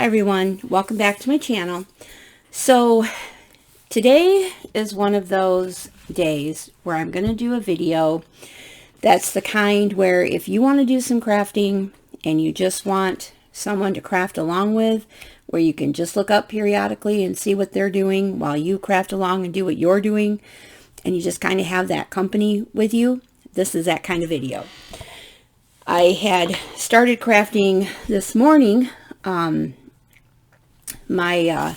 everyone, welcome back to my channel. So today is one of those days where I'm going to do a video that's the kind where if you want to do some crafting and you just want someone to craft along with, where you can just look up periodically and see what they're doing while you craft along and do what you're doing, and you just kind of have that company with you, this is that kind of video. I had started crafting this morning. My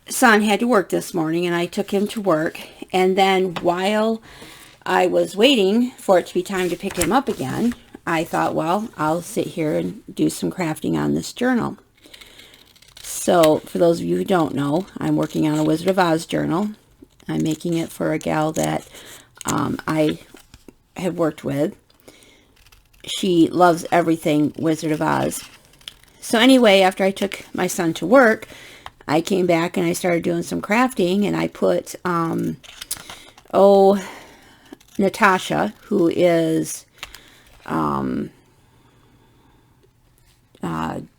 son had to work this morning and I took him to work, and then while I was waiting for it to be time to pick him up again, I thought, well, I'll sit here and do some crafting on this journal. So for those of you who don't know, I'm working on a Wizard of Oz journal. I'm making it for a gal that I have worked with. She loves everything Wizard of Oz. So anyway, after I took my son to work, I came back and I started doing some crafting, and I put, Natasha, who is,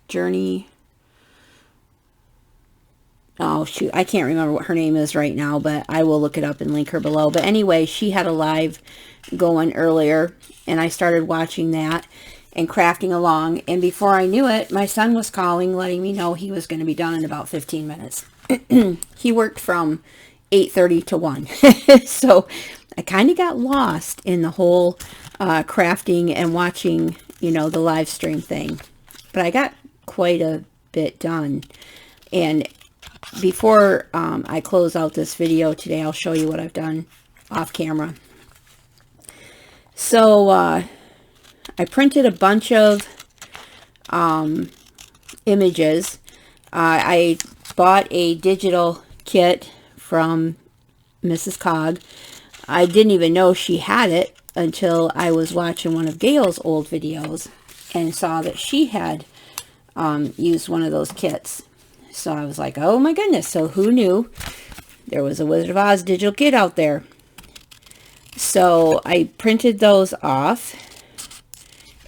Journey, oh shoot, I can't remember what her name is right now, but I will look it up and link her below. But anyway, she had a live going earlier, and I started watching that and crafting along, and before I knew it, my son was calling, letting me know he was going to be done in about 15 minutes. He worked from 8:30 to 1. So I kind of got lost in the whole crafting and watching, you know, the live stream thing. But I got quite a bit done. And before I close out this video today, I'll show you what I've done off camera. So I printed a bunch of images. I bought a digital kit from Mrs. Cog. I didn't even know she had it until I was watching one of Gail's old videos and saw that she had used one of those kits. So I was like, oh my goodness, so who knew there was a Wizard of Oz digital kit out there? So I printed those off.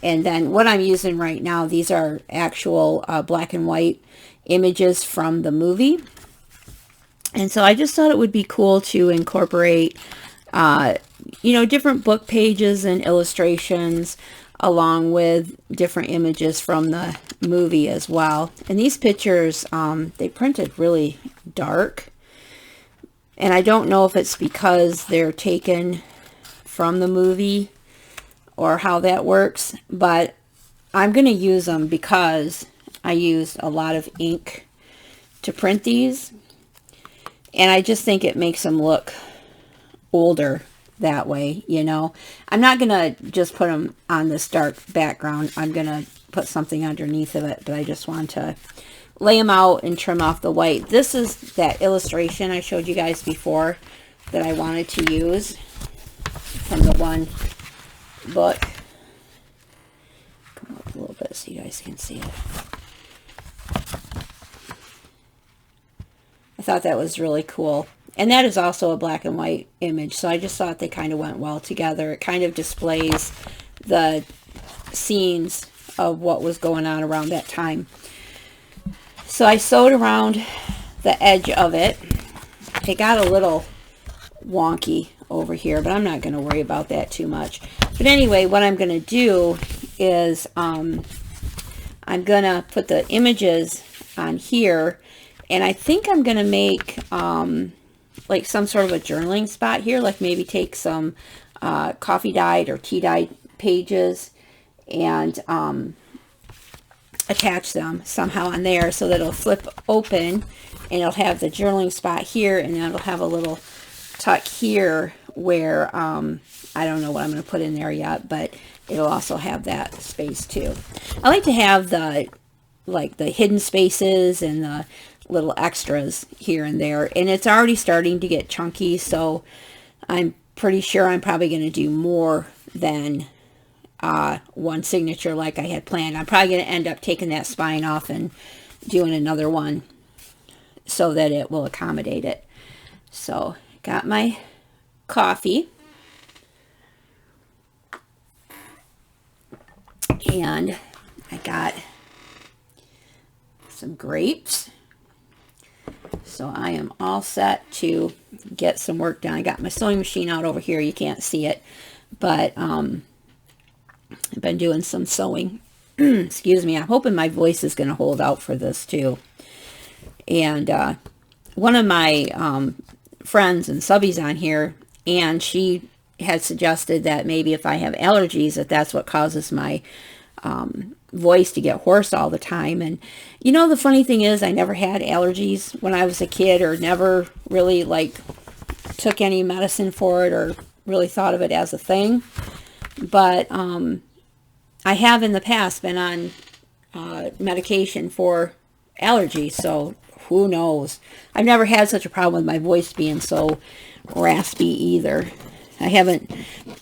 And then what I'm using right now, these are actual black and white images from the movie. And so I just thought it would be cool to incorporate, you know, different book pages and illustrations along with different images from the movie as well. And these pictures, they printed really dark. And I don't know if it's because they're taken from the movie or how that works, but I'm going to use them because I used a lot of ink to print these, and I just think it makes them look older that way, you know. I'm not going to just put them on this dark background. I'm going to put something underneath of it, but I just want to lay them out and trim off the white. This is that illustration I showed you guys before that I wanted to use from the one book. Come up a little bit so you guys can see it. I thought that was really cool. And that is also a black and white image, so I just thought they kind of went well together. It kind of displays the scenes of what was going on around that time. So I sewed around the edge of it. It got a little wonky over here, but I'm not going to worry about that too much. But anyway, what I'm going to do is I'm going to put the images on here, and I think I'm going to make like some sort of a journaling spot here, like maybe take some coffee dyed or tea dyed pages and attach them somehow on there so that it'll flip open and it'll have the journaling spot here, and then it'll have a little tuck here where I don't know what I'm going to put in there yet, but it'll also have that space too. I like to have the hidden spaces and the little extras here and there, and it's already starting to get chunky, so I'm pretty sure I'm probably going to do more than one signature like I had planned. I'm probably going to end up taking that spine off and doing another one so that it will accommodate it. So got my coffee, and I got some grapes. So I am all set to get some work done. I got my sewing machine out over here. You can't see it, but I've been doing some sewing. Excuse me. I'm hoping my voice is going to hold out for this too. And one of my friends and subbies on here, and she had suggested that maybe if I have allergies, that's what causes my voice to get hoarse all the time. And you know, the funny thing is, I never had allergies when I was a kid, or never really like took any medicine for it, or really thought of it as a thing. But I have in the past been on medication for allergies, so who knows. I've never had such a problem with my voice being so raspy either. I haven't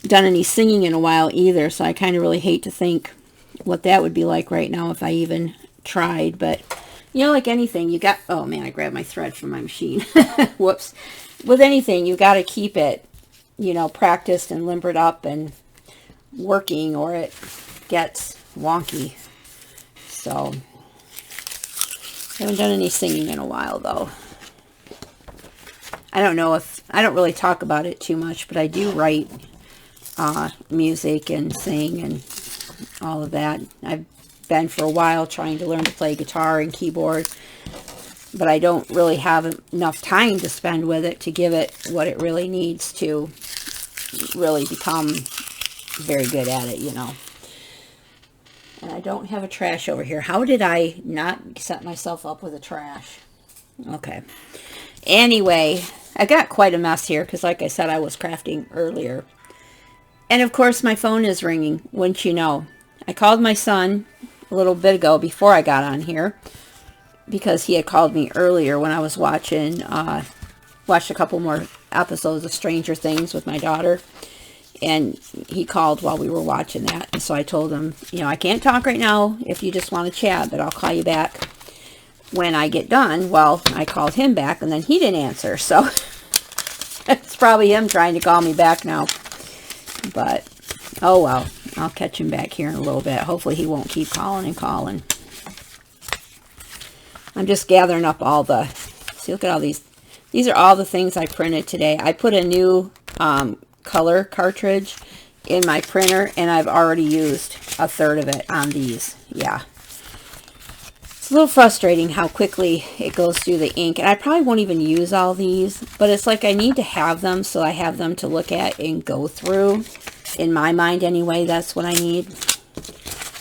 done any singing in a while either, so I kind of really hate to think what that would be like right now if I even tried. But, you know, like anything, you got... Oh, man, I grabbed my thread from my machine. Whoops. With anything, you got to keep it, you know, practiced and limbered up and working, or it gets wonky. So, I haven't done any singing in a while, though. I don't know if... I don't really talk about it too much, but I do write music and sing and all of that. I've been for a while trying to learn to play guitar and keyboard, but I don't really have enough time to spend with it to give it what it really needs to really become very good at it, you know. And I don't have a trash over here. How did I not set myself up with a trash? Okay. Anyway, I got quite a mess here because, like I said, I was crafting earlier. And, of course, my phone is ringing, wouldn't you know. I called my son a little bit ago before I got on here, because he had called me earlier when I was watched a couple more episodes of Stranger Things with my daughter. And he called while we were watching that. And so I told him, you know, I can't talk right now if you just want to chat, but I'll call you back when I get done. Well, I called him back, and then he didn't answer. So it's probably him trying to call me back now. But, oh well, I'll catch him back here in a little bit. Hopefully he won't keep calling and calling. I'm just gathering up all the, see, look at all these. These are all the things I printed today. I put a new color cartridge in my printer, and I've already used a third of it on these. Yeah. It's a little frustrating how quickly it goes through the ink, and I probably won't even use all these, but it's like I need to have them so I have them to look at and go through. In my mind anyway, that's what I need.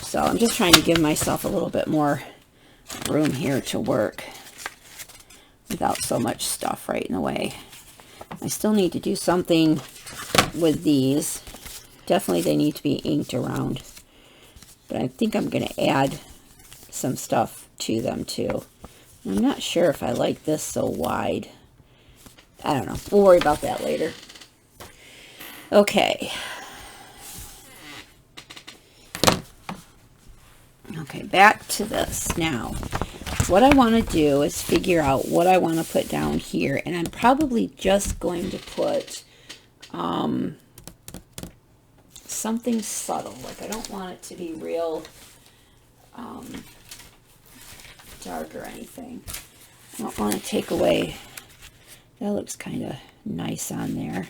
So I'm just trying to give myself a little bit more room here to work without so much stuff right in the way. I still need to do something with these. Definitely they need to be inked around, but I think I'm going to add some stuff to them too. I'm not sure if I like this so wide. I don't know. We'll worry about that later. Okay. Okay, back to this. Now, what I want to do is figure out what I want to put down here, and I'm probably just going to put something subtle. Like, I don't want it to be real dark or anything. I don't want to take away. That looks kind of nice on there.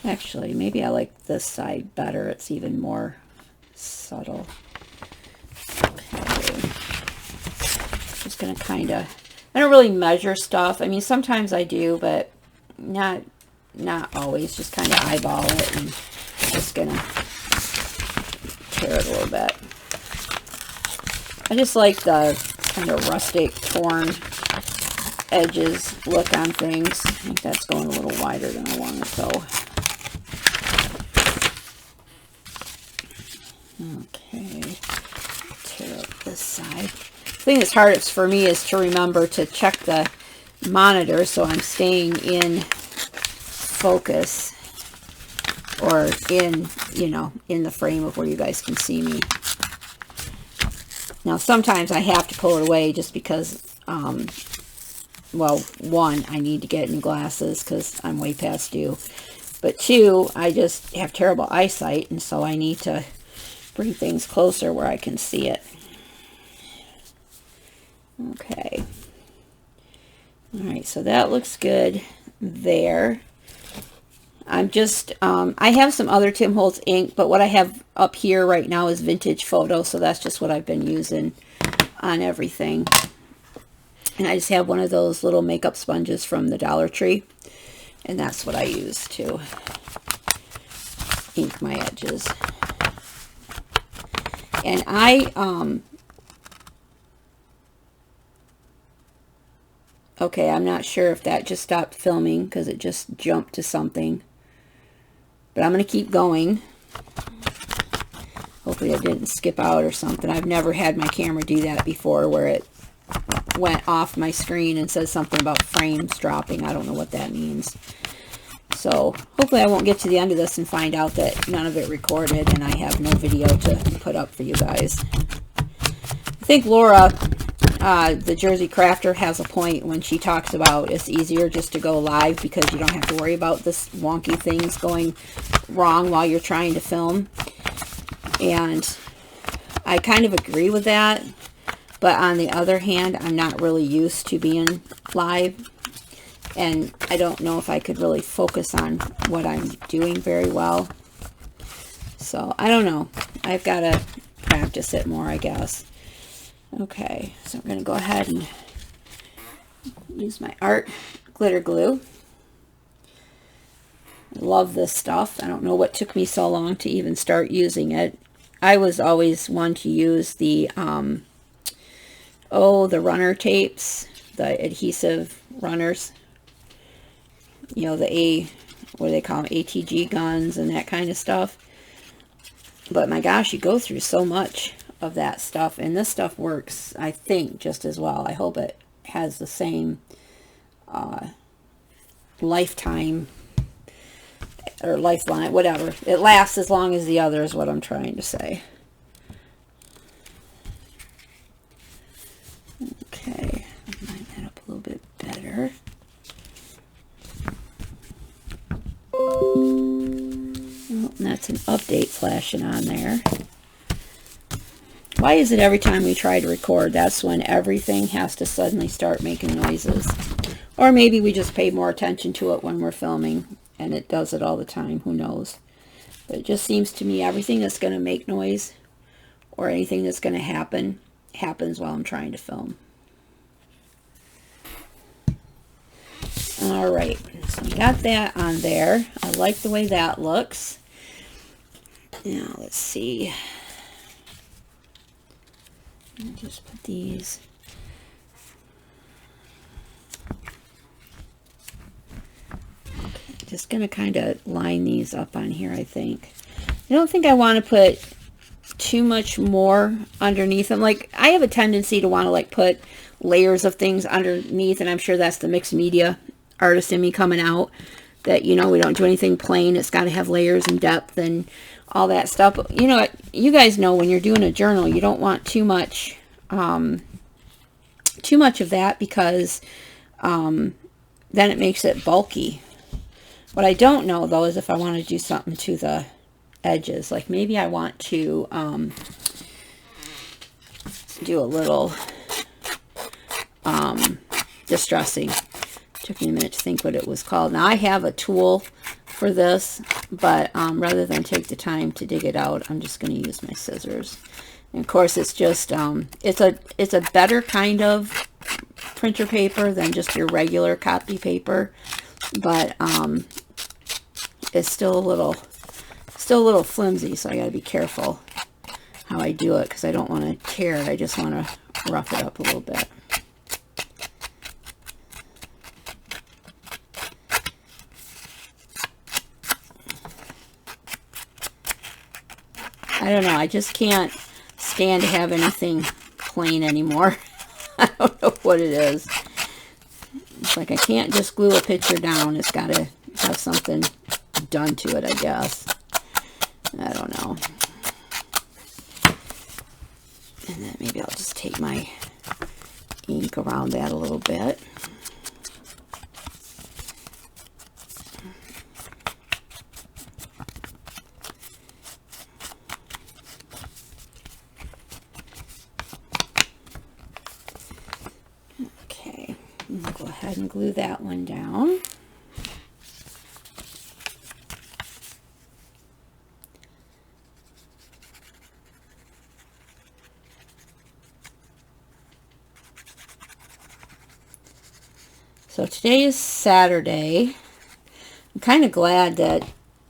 Actually, maybe I like this side better. It's even more subtle. Okay. Just going to kind of... I don't really measure stuff. I mean, sometimes I do, but not always. Just kind of eyeball it, and just going to tear it a little bit. I just like the kind of rustic, torn edges look on things. I think that's going a little wider than I want it to go. Okay, tear up this side. The thing that's hardest for me is to remember to check the monitor so I'm staying in focus, or in, you know, in the frame of where you guys can see me. Now, sometimes I have to pull it away just because, well, one, I need to get new glasses because I'm way past due. But 2, I just have terrible eyesight, and so I need to bring things closer where I can see it. Okay. All right, so that looks good there. I'm just, I have some other Tim Holtz ink, but what I have up here right now is Vintage Photo, so that's just what I've been using on everything. And I just have one of those little makeup sponges from the Dollar Tree, and that's what I use to ink my edges. And okay, I'm not sure if that just stopped filming because it just jumped to something. But I'm going to keep going. Hopefully it didn't skip out or something. I've never had my camera do that before, where it went off my screen and says something about frames dropping. I don't know what that means. So hopefully I won't get to the end of this and find out that none of it recorded and I have no video to put up for you guys. I think Laura, the Jersey Crafter, has a point when she talks about it's easier just to go live because you don't have to worry about this wonky things going wrong while you're trying to film. And I kind of agree with that. But on the other hand, I'm not really used to being live. And I don't know if I could really focus on what I'm doing very well. So, I don't know. I've got to practice it more, I guess. Okay, so I'm going to go ahead and use my art glitter glue. I love this stuff. I don't know what took me so long to even start using it. I was always one to use the, the runner tapes, the adhesive runners. You know, the what do they call them, ATG guns and that kind of stuff. But my gosh, you go through so much of that stuff, and this stuff works, I think, just as well. I hope it has the same lifetime or lifeline, whatever. It lasts as long as the other is what I'm trying to say. Okay, line that up a little bit better. Oh, that's an update flashing on there. Why is it every time we try to record, that's when everything has to suddenly start making noises? Or maybe we just pay more attention to it when we're filming, and it does it all the time. Who knows? But it just seems to me everything that's going to make noise or anything that's going to happen happens while I'm trying to film. All right, so I got that on there. I like the way that looks. Now, let's see. I'll just put these. Okay, just going to kind of line these up on here, I think. I don't think I want to put too much more underneath them. Like, I have a tendency to want to, like, put layers of things underneath, and I'm sure that's the mixed media artist in me coming out, that, you know, we don't do anything plain. It's got to have layers and depth and all that stuff. But, you know, you guys know when you're doing a journal, you don't want too much of that, because then it makes it bulky. What I don't know, though, is if I want to do something to the edges. Like, maybe I want to do a little distressing. Took me a minute to think what it was called. Now, I have a tool for this, but rather than take the time to dig it out, I'm just going to use my scissors. And of course, it's just it's a better kind of printer paper than just your regular copy paper, but it's still a little flimsy, so I got to be careful how I do it, because I don't want to tear it. I just want to rough it up a little bit. I don't know. I just can't stand to have anything plain anymore. I don't know what it is. It's like I can't just glue a picture down. It's got to have something done to it, I guess. I don't know. And then maybe I'll just take my ink around that a little bit. ahead and glue that one down. So today is Saturday. I'm kind of glad that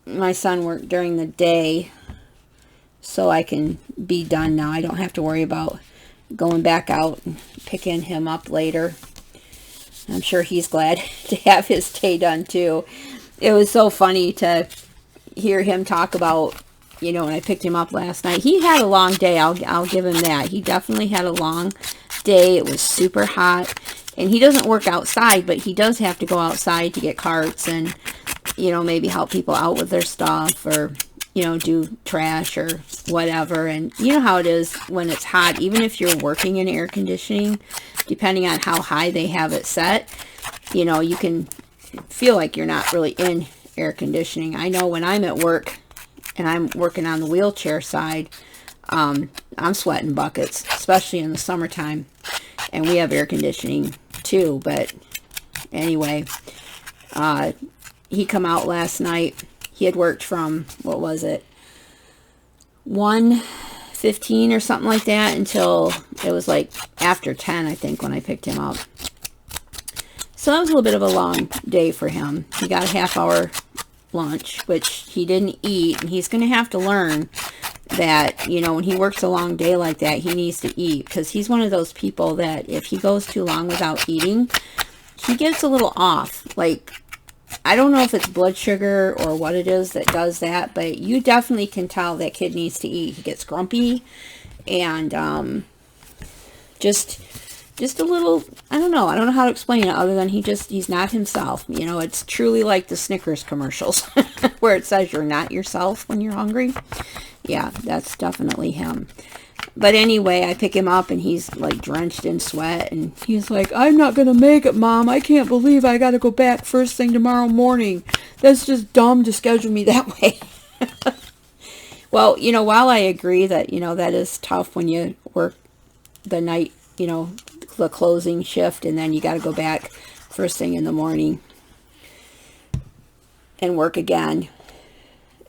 my son worked during the day so I can be done now. I don't have to worry about going back out and picking him up later. I'm sure he's glad to have his day done too. It was so funny to hear him talk about, you know, when I picked him up last night. He had a long day. I'll give him that. He definitely had a long day. It was super hot. And he doesn't work outside, but he does have to go outside to get carts and, you know, maybe help people out with their stuff or, you know, do trash or whatever. And you know how it is when it's hot, even if you're working in air conditioning, depending on how high they have it set, you know, you can feel like you're not really in air conditioning. I know when I'm at work and I'm working on the wheelchair side, I'm sweating buckets, especially in the summertime. And we have air conditioning too, but anyway, he come out last night. He had worked from, what was it, 1:15 or something like that until it was like after 10, I think, when I picked him up. So that was a little bit of a long day for him. He got a half-hour lunch, which he didn't eat, and he's going to have to learn that, you know, when he works a long day like that, he needs to eat, because he's one of those people that if he goes too long without eating, he gets a little off. Like, I don't know if it's blood sugar or what it is that does that, but you definitely can tell that kid needs to eat. He gets grumpy and just a little, I don't know how to explain it other than he's not himself. You know, it's truly like the Snickers commercials where it says you're not yourself when you're hungry. Yeah, that's definitely him. But anyway, I pick him up and he's like drenched in sweat and he's like, I'm not going to make it, Mom. I can't believe I got to go back first thing tomorrow morning. That's just dumb to schedule me that way. Well, you know, while I agree that, you know, that is tough when you work the night, you know, the closing shift and then you got to go back first thing in the morning and work again.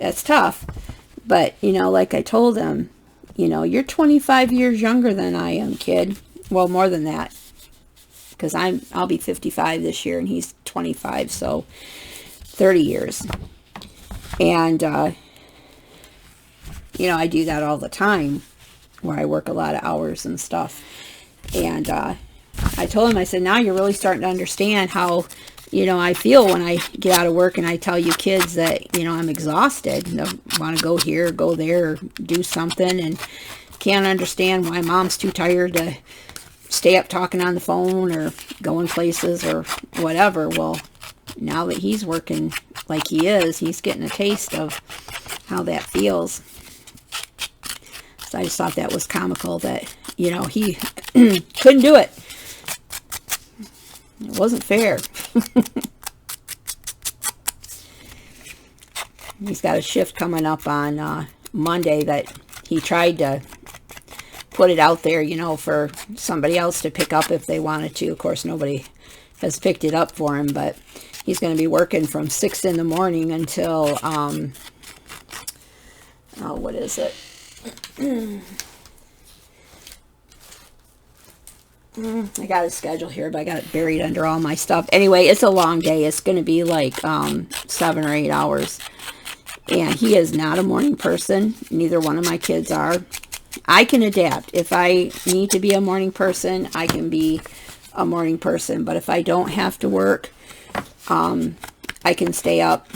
That's tough. But, you know, like I told him, you know, you're 25 years younger than I am, kid. Well, more than that. Because I'll be 55 this year and he's 25, so 30 years. And, you know, I do that all the time where I work a lot of hours and stuff. And I told him, I said, now you're really starting to understand how, you know, I feel when I get out of work and I tell you kids that, you know, I'm exhausted and I want to go here, go there, or do something, and can't understand why Mom's too tired to stay up talking on the phone or going places or whatever. Well, now that he's working like he is, he's getting a taste of how that feels. So I just thought that was comical that, you know, he couldn't do it. It wasn't fair. He's got a shift coming up on Monday that he tried to put it out there, you know, for somebody else to pick up if they wanted to. Of course, nobody has picked it up for him, but he's going to be working from 6 in the morning until, what is it? I got a schedule here, but I got it buried under all my stuff. Anyway, it's a long day. It's going to be like 7 or 8 hours. And he is not a morning person. Neither one of my kids are. I can adapt. If I need to be a morning person, I can be a morning person. But if I don't have to work, I can stay up,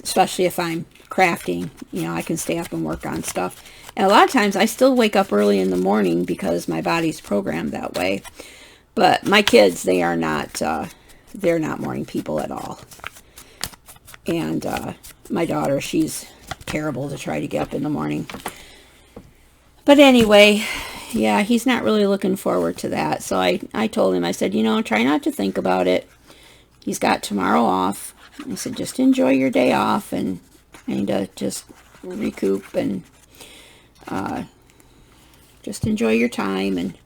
especially if I'm crafting. You know, I can stay up and work on stuff. And a lot of times I still wake up early in the morning because my body's programmed that way. But my kids, they're not morning people at all. And my daughter, she's terrible to try to get up in the morning. But anyway, yeah, he's not really looking forward to that. So I told him, I said, you know, try not to think about it. He's got tomorrow off. I said, just enjoy your day off and just recoup and just enjoy your time and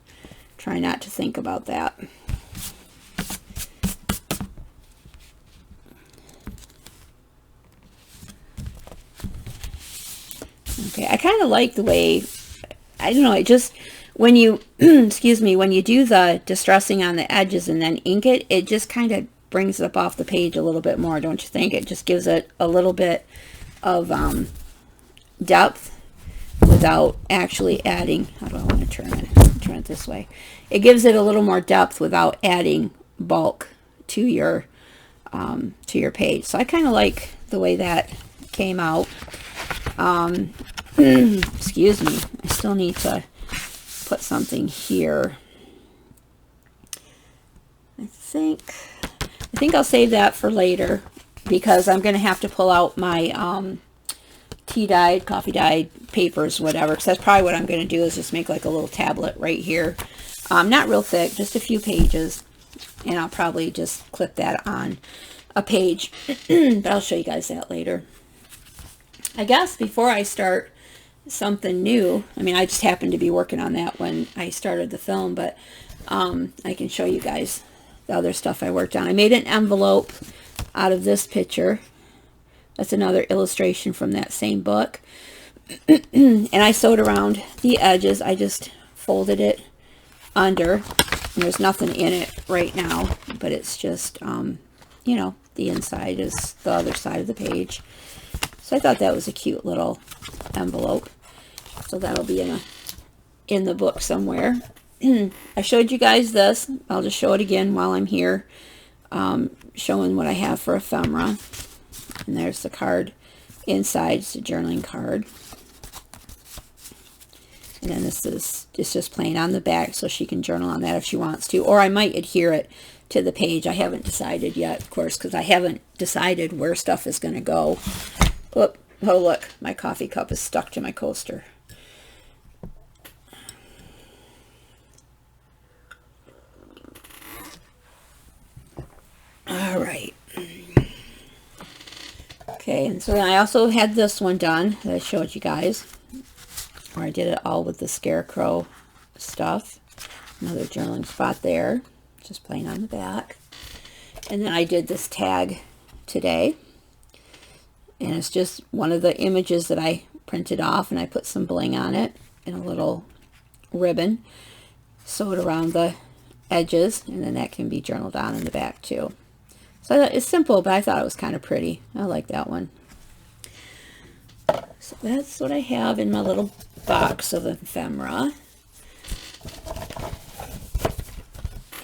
try not to think about that. Okay, I kind of like the way, I don't know, it just, when you, excuse me, when you do the distressing on the edges and then ink it, it just kind of brings it up off the page a little bit more, don't you think? It just gives it a little bit of depth without actually adding, how do I want to turn it this way? It gives it a little more depth without adding bulk to your page. So I kind of like the way that came out. Excuse me, I still need to put something here. I think I'll save that for later, because I'm going to have to pull out my tea dyed, coffee dyed papers, whatever, because that's probably what I'm going to do, is just make like a little tablet right here. Not real thick, just a few pages, and I'll probably just clip that on a page, but I'll show you guys that later. I guess before I start something new, I mean, I just happened to be working on that when I started the film, but I can show you guys the other stuff I worked on. I made an envelope out of this picture. That's another illustration from that same book. And I sewed around the edges. I just folded it under, and there's nothing in it right now, but it's just, you know, the inside is the other side of the page. So I thought that was a cute little envelope. So that'll be in the book somewhere. I showed you guys this. I'll just show it again while I'm here, showing what I have for ephemera. And there's the card inside. It's a journaling card. And then this is, it's just plain on the back, so she can journal on that if she wants to. Or I might adhere it to the page. I haven't decided yet, of course, because I haven't decided where stuff is going to go. Oh, look, my coffee cup is stuck to my coaster. All right. Okay, and so then I also had this one done that I showed you guys, where I did it all with the scarecrow stuff. Another journaling spot there, just plain on the back. And then I did this tag today, and it's just one of the images that I printed off, and I put some bling on it and a little ribbon sewed around the edges, and then that can be journaled on in the back too. So it's simple, but I thought it was kind of pretty. I like that one. So that's what I have in my little box of ephemera.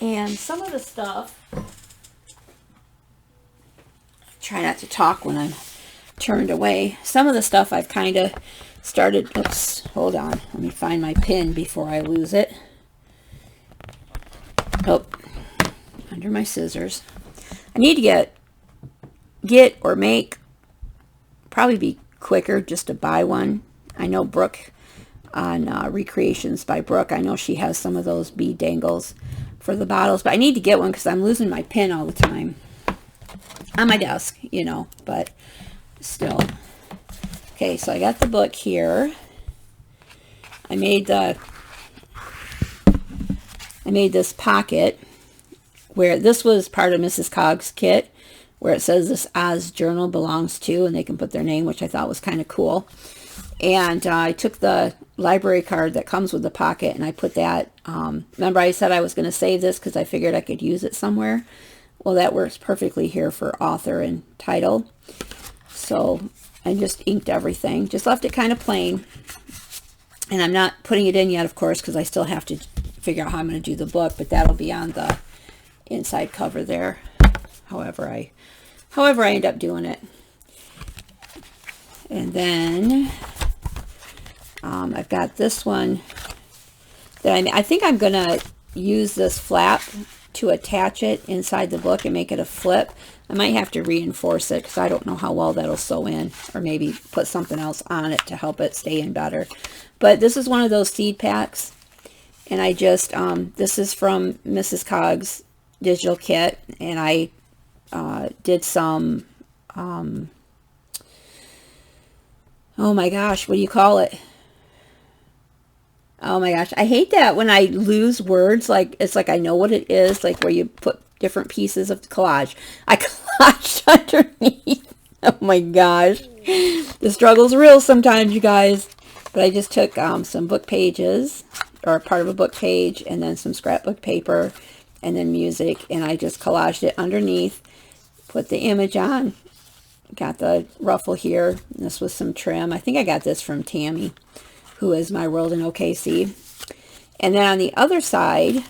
And some of the stuff, try not to talk when I'm turned away. Some of the stuff I've kind of started, oops, hold on. Let me find my pin before I lose it. Oh, under my scissors. I need to get or make, probably be quicker just to buy one. I know Brooke on Recreations by Brooke, I know she has some of those bead dangles for the bottles, but I need to get one because I'm losing my pin all the time on my desk, you know, but still. Okay, so I got the book here. I made this pocket, where this was part of Mrs. Cog's kit, where it says this Oz journal belongs to, and they can put their name, which I thought was kind of cool. And I took the library card that comes with the pocket, and I put that, remember I said I was going to save this because I figured I could use it somewhere. Well, that works perfectly here for author and title. So I just inked everything, just left it kind of plain. And I'm not putting it in yet, of course, because I still have to figure out how I'm going to do the book, but that'll be on the inside cover there, however I end up doing it. And then I've got this one that I think I'm gonna use this flap to attach it inside the book and make it a flip. I might have to reinforce it because I don't know how well that'll sew in, or maybe put something else on it to help it stay in better. But this is one of those seed packs, and I just this is from Mrs. Cog's digital kit, and I did some oh my gosh, what do you call it? Oh my gosh, I hate that when I lose words. Like, it's like I know what it is, like where you put different pieces of collage. I collaged underneath Oh my gosh. The struggle's real sometimes, you guys. But I just took some book pages, or part of a book page, and then some scrapbook paper, and then music, and I just collaged it underneath, put the image on, got the ruffle here. This was some trim. I think I got this from Tammy, who is my world in OKC. And then on the other side,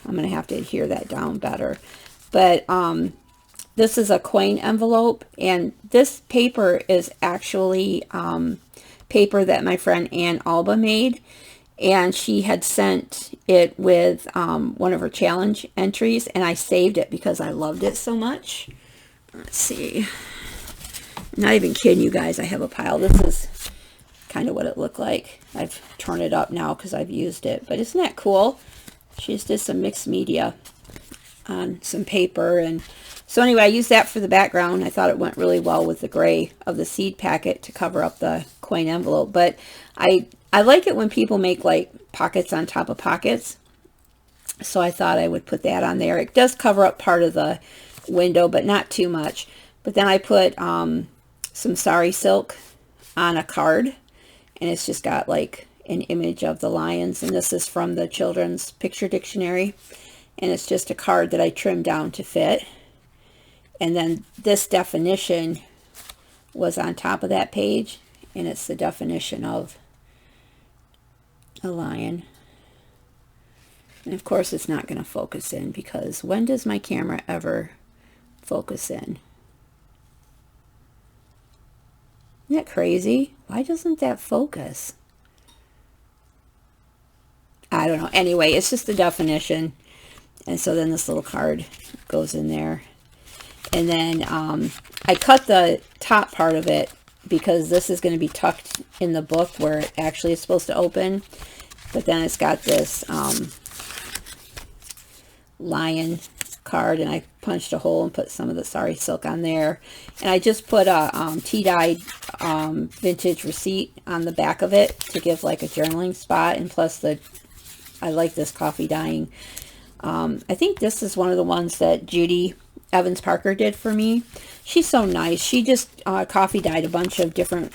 I'm going to have to adhere that down better. But this is a coin envelope, and this paper is actually paper that my friend Ann Alba made. And she had sent it with one of her challenge entries, and I saved it because I loved it so much. Let's see. I'm not even kidding you guys. I have a pile. This is kind of what it looked like. I've torn it up now because I've used it. But isn't that cool? She just did some mixed media on some paper. And so anyway, I used that for the background. I thought it went really well with the gray of the seed packet to cover up the coin envelope. But I like it when people make like pockets on top of pockets. So I thought I would put that on there. It does cover up part of the window, but not too much. But then I put some sari silk on a card, and it's just got like an image of the lions, and this is from the Children's Picture Dictionary, and it's just a card that I trimmed down to fit. And then this definition was on top of that page, and it's the definition of a lion. And of course it's not going to focus in, because when does my camera ever focus in? Isn't that crazy? Why doesn't that focus? I don't know. Anyway, it's just the definition. And so then this little card goes in there. And then I cut the top part of it because this is going to be tucked in the book where it actually is supposed to open. But then it's got this lion card, and I punched a hole and put some of the sari silk on there. And I just put a tea-dyed vintage receipt on the back of it to give like a journaling spot. And plus I like this coffee dyeing. I think this is one of the ones that Judy Evans Parker did for me. She's so nice. She just coffee dyed a bunch of different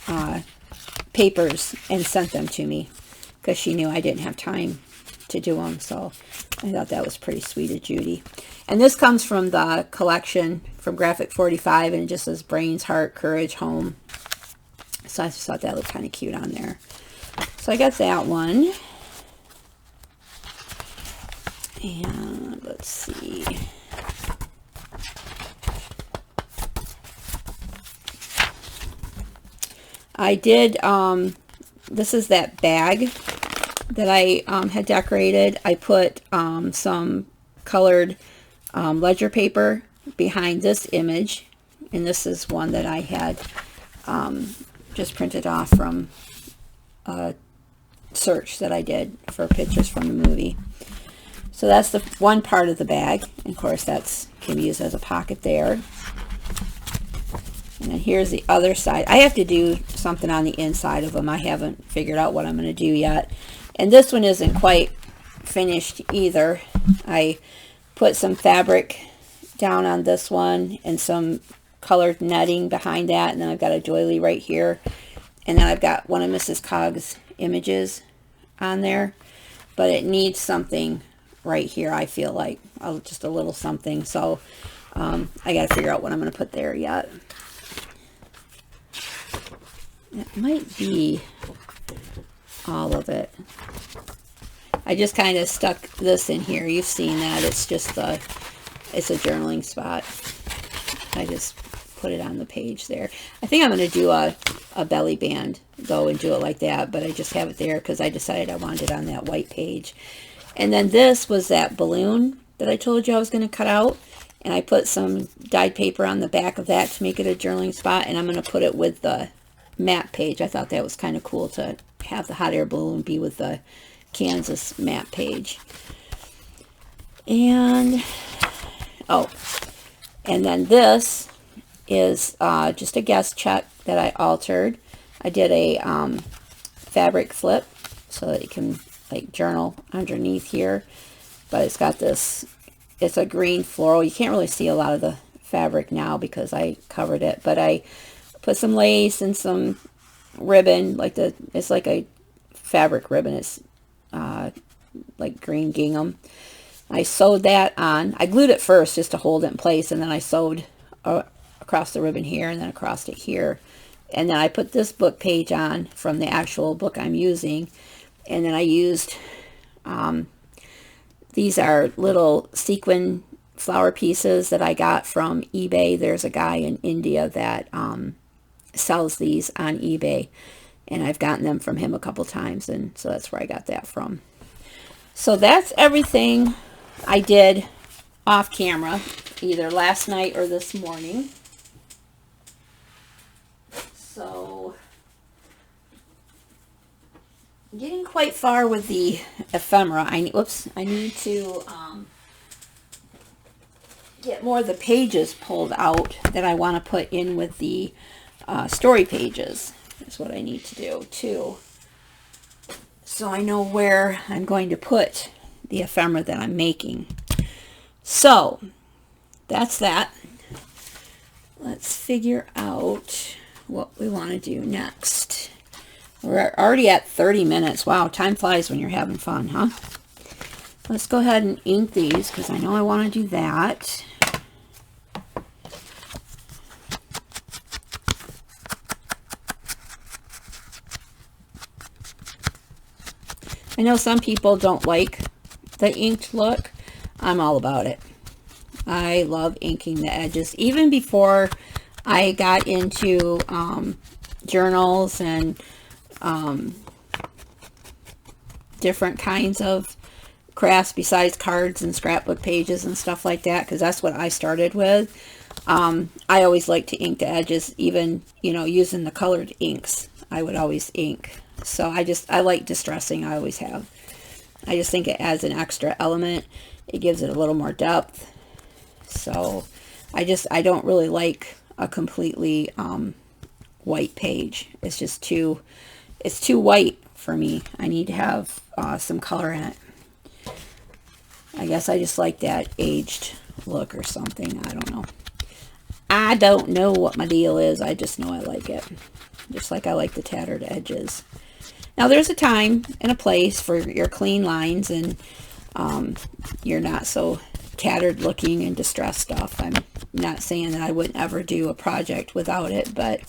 papers and sent them to me because she knew I didn't have time to do them. So I thought that was pretty sweet of Judy. And this comes from the collection from Graphic 45, and it just says brains, heart, courage, home. So I just thought that looked kind of cute on there. So I got that one. And let's see. I did, this is that bag that I had decorated. I put some colored ledger paper behind this image, and this is one that I had just printed off from a search that I did for pictures from the movie. So that's the one part of the bag, and of course that's can be used as a pocket there. And then here's the other side. I have to do something on the inside of them. I haven't figured out what I'm going to do yet. And this one isn't quite finished either. I put some fabric down on this one and some colored netting behind that. And then I've got a doily right here. And then I've got one of Mrs. Cog's images on there. But it needs something right here, I feel like. Just a little something. So I got to figure out what I'm going to put there yet. It might be all of it. I just kind of stuck this in here. You've seen that. It's just it's a journaling spot. I just put it on the page there. I think I'm going to do a belly band though and do it like that, but I just have it there because I decided I wanted it on that white page. And then this was that balloon that I told you I was going to cut out, and I put some dyed paper on the back of that to make it a journaling spot, and I'm going to put it with the map page. I thought that was kind of cool to have the hot air balloon be with the Kansas map page. And and then this is just a guest check that I altered. I did a fabric flip so that you can like journal underneath here, but it's got this, it's a green floral. You can't really see a lot of the fabric now because I covered it, but I put some lace and some ribbon, it's like a fabric ribbon. It's like green gingham. I sewed that on. I glued it first just to hold it in place, and then I sewed across the ribbon here and then across it here. And then I put this book page on from the actual book I'm using. And then I used, these are little sequin flower pieces that I got from eBay. There's a guy in India that sells these on eBay. And I've gotten them from him a couple times. And so that's where I got that from. So that's everything I did off camera, either last night or this morning. So, getting quite far with the ephemera. I need to get more of the pages pulled out that I want to put in with the story pages. That's what I need to do too. So I know where I'm going to put the ephemera that I'm making. So that's that. Let's figure out what we want to do next. We're already at 30 minutes. Wow, time flies when you're having fun, huh? Let's go ahead and ink these because I know I want to do that. I know some people don't like the inked look. I'm all about it. I love inking the edges. Even before I got into journals and different kinds of crafts besides cards and scrapbook pages and stuff like that, because that's what I started with. I always like to ink the edges, even, you know, using the colored inks. I would always ink. So I like distressing. I always have. I just think it adds an extra element. It gives it a little more depth. So I don't really like a completely white page. It's just too white for me. I need to have some color in it. I guess I just like that aged look or something. I don't know. I don't know what my deal is. I just know I like it. Just like I like the tattered edges. Now there's a time and a place for your clean lines and you're not so tattered looking and distressed stuff. I'm not saying that I wouldn't ever do a project without it, but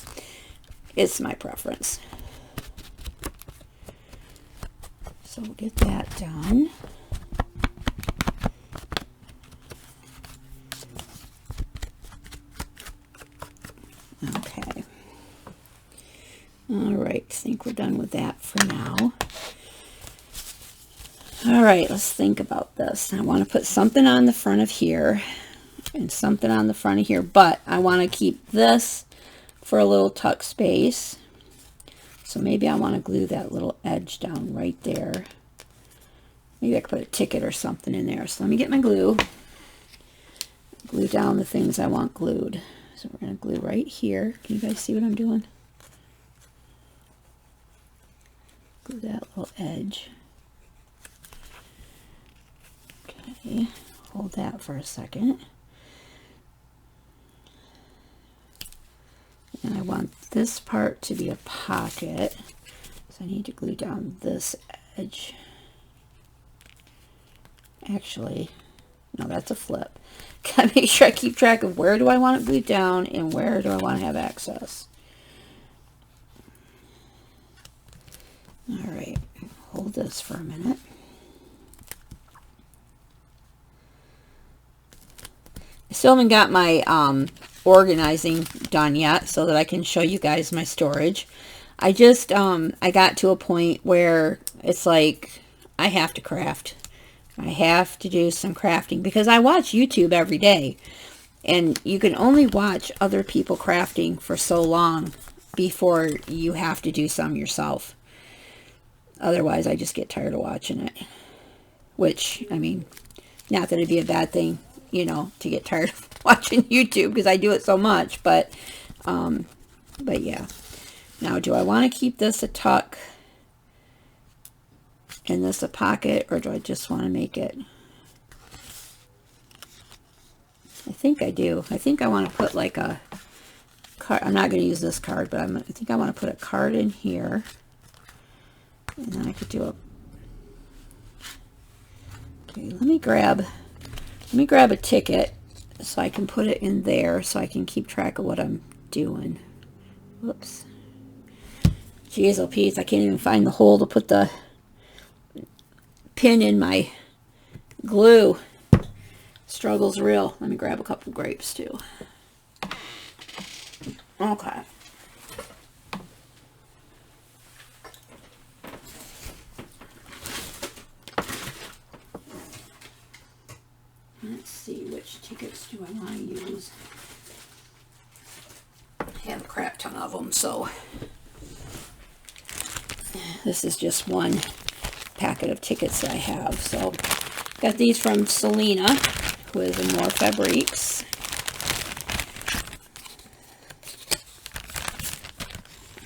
it's my preference. So we'll get that done. Okay. All right, I think we're done with that for now. All right, let's think about this. I want to put something on the front of here and something on the front of here, but I want to keep this for a little tuck space. So maybe I want to glue that little edge down right there. Maybe I could put a ticket or something in there. So let me get my glue. Glue down the things I want glued. So we're going to glue right here. Can you guys see what I'm doing? Glue that little edge. Okay, hold that for a second. And I want this part to be a pocket. So I need to glue down this edge. Actually, no, that's a flip. Gotta make sure I keep track of where do I want it glued down and where do I want to have access. All right, hold this for a minute. I still haven't got my organizing done yet so that I can show you guys my storage. I just, I got to a point where it's like, I have to craft. I have to do some crafting because I watch YouTube every day. And you can only watch other people crafting for so long before you have to do some yourself. Otherwise, I just get tired of watching it. Which, I mean, not that it'd be a bad thing, you know, to get tired of watching YouTube because I do it so much. But yeah. Now, do I want to keep this a tuck and this a pocket, or do I just want to make it? I think I do. I think I want to put like a card. I'm not going to use this card, but I think I want to put a card in here. And then I could do a... Okay, let me grab a ticket so I can put it in there so I can keep track of what I'm doing. Whoops. Jeez, oh Pete, I can't even find the hole to put the pin in my glue. Struggle's real. Let me grab a couple grapes too. Okay. Let's see, which tickets do I want to use? I have a crap ton of them, so this is just one packet of tickets that I have. So got these from Selena, who is in More Fabriques.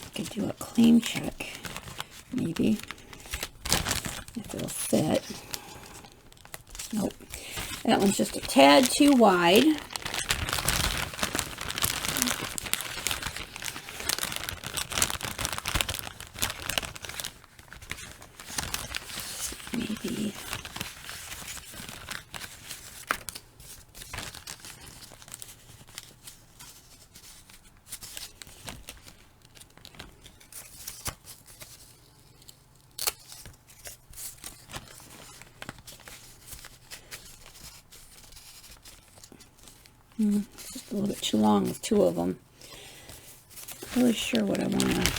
I could do a claim check, maybe, if it'll fit. Nope. That one's just a tad too wide. Maybe. Just a little bit too long with two of them. Not really sure what I want to.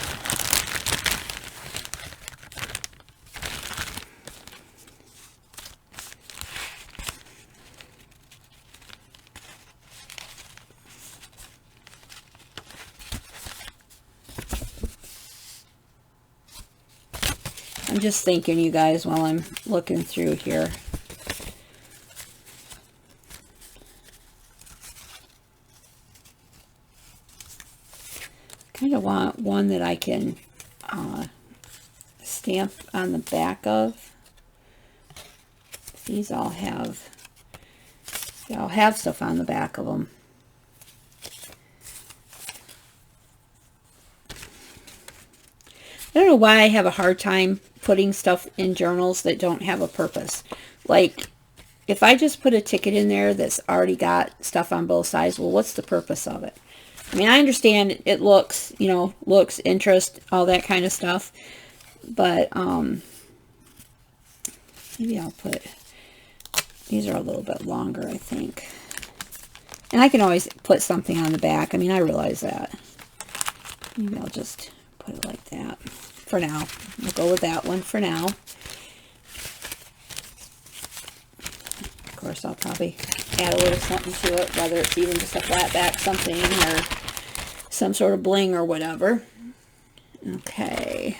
I'm just thinking, you guys, while I'm looking through here. Kind of want one that I can stamp on the back of. These all have stuff on the back of them. I don't know why I have a hard time putting stuff in journals that don't have a purpose. Like, if I just put a ticket in there that's already got stuff on both sides, well, what's the purpose of it? I mean, I understand it looks, you know, looks, interest, all that kind of stuff. But, maybe I'll put, these are a little bit longer, I think. And I can always put something on the back. I mean, I realize that. Maybe I'll just put it like that for now. We'll go with that one for now. Of course, I'll probably add a little something to it, whether it's even just a flat back something or some sort of bling or whatever. Okay.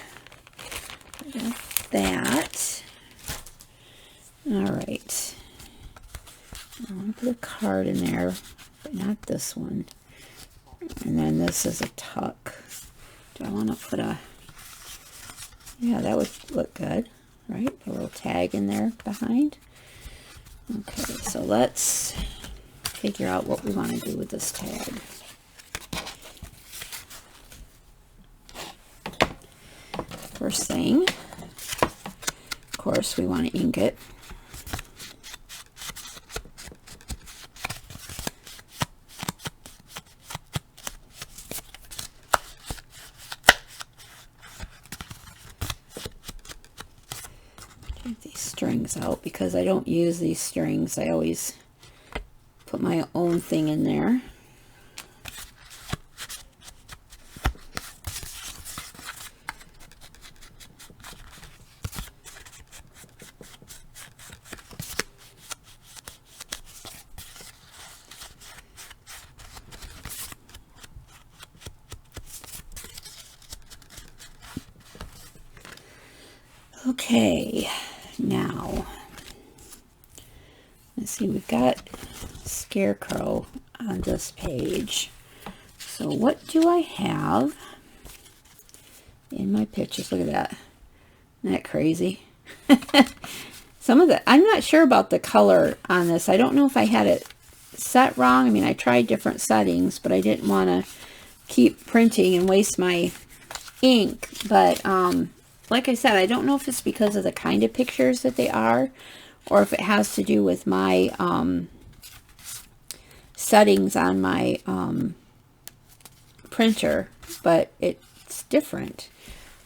That. All right. I want to put a card in there, but not this one. And then this is a tuck. Do I want to put a... Yeah, that would look good, right? Put a little tag in there behind. Okay, so let's figure out what we want to do with this tag. First thing, of course, we want to ink it. Take these strings out because I don't use these strings. I always put my own thing in there. Okay, now, let's see, we've got Scarecrow on this page. So what do I have in my pictures? Look at that. Isn't that crazy? Some of the, I'm not sure about the color on this. I don't know if I had it set wrong. I mean, I tried different settings, but I didn't want to keep printing and waste my ink. But like I said, I don't know if it's because of the kind of pictures that they are, or if it has to do with my settings on my printer, but it's different.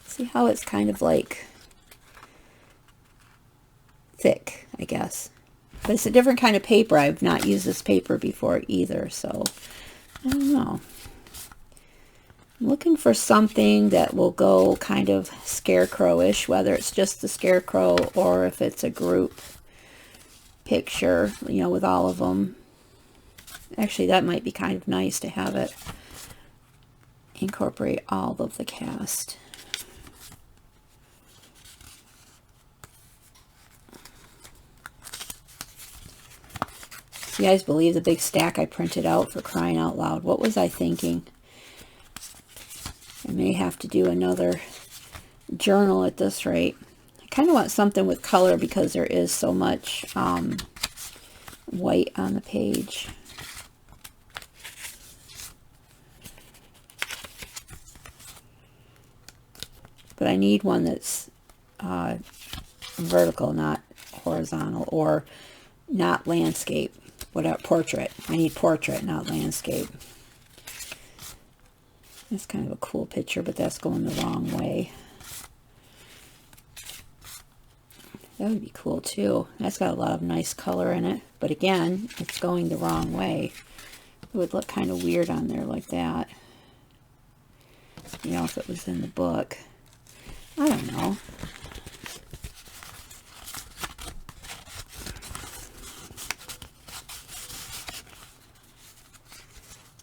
See how it's kind of like thick, I guess. But it's a different kind of paper. I've not used this paper before either, so I don't know. I'm looking for something that will go kind of scarecrow-ish, whether it's just the scarecrow or if it's a group picture, you know, with all of them. Actually, that might be kind of nice to have it incorporate all of the cast. You guys believe the big stack I printed out, for crying out loud? What was I thinking? I may have to do another journal at this rate. I kind of want something with color because there is so much white on the page. But I need one that's vertical, not horizontal, or not landscape. Whatever, portrait. I need portrait, not landscape. That's kind of a cool picture, but that's going the wrong way. That would be cool too. That's got a lot of nice color in it, but again, it's going the wrong way. It would look kind of weird on there like that. You know, if it was in the book. I don't know.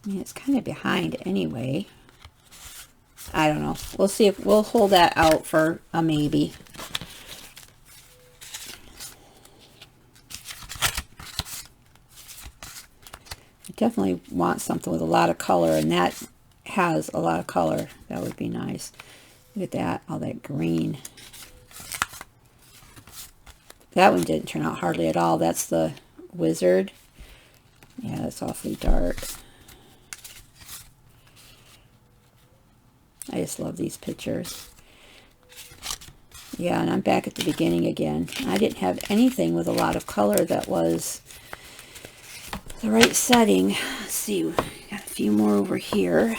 I mean, it's kind of behind anyway. I don't know. We'll see if we'll hold that out for a maybe. I definitely want something with a lot of color, and that has a lot of color. That would be nice. Look at that, all that green. That one didn't turn out hardly at all. That's the wizard. Yeah, that's awfully dark. I just love these pictures. Yeah, and I'm back at the beginning again. I didn't have anything with a lot of color that was the right setting. Let's see, got a few more over here.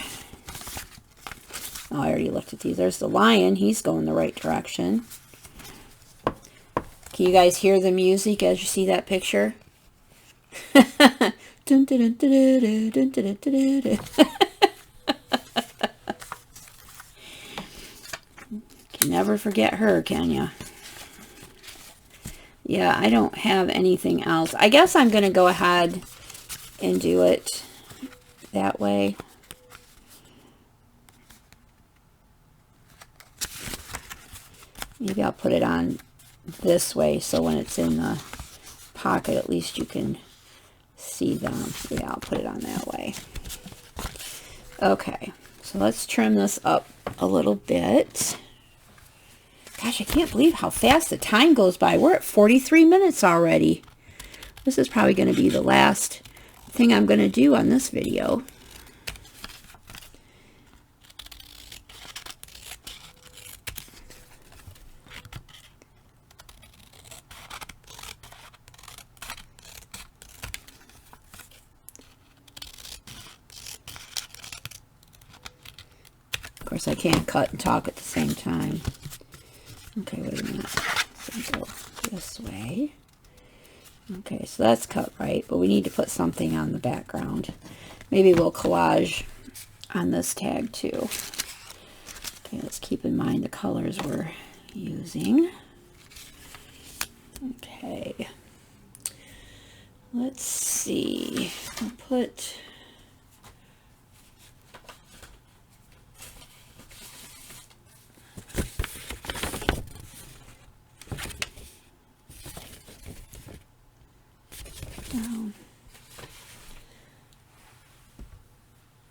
Oh, I already looked at these. There's the lion. He's going the right direction. Can you guys hear the music as you see that picture? Dun, dun, dun, dun, dun, dun, dun, dun, dun. Can never forget her, can ya? Yeah, I don't have anything else. I guess I'm going to go ahead and do it that way. Maybe I'll put it on this way so when it's in the pocket, at least you can see them. Yeah, I'll put it on that way. Okay, so let's trim this up a little bit. Gosh, I can't believe how fast the time goes by. We're at 43 minutes already. This is probably going to be the last thing I'm going to do on this video. Of course, I can't cut and talk at the same time. Okay, wait a minute. So go this way. Okay, so that's cut right, but we need to put something on the background. Maybe we'll collage on this tag too. Okay, let's keep in mind the colors we're using. Okay. Let's see. I'll put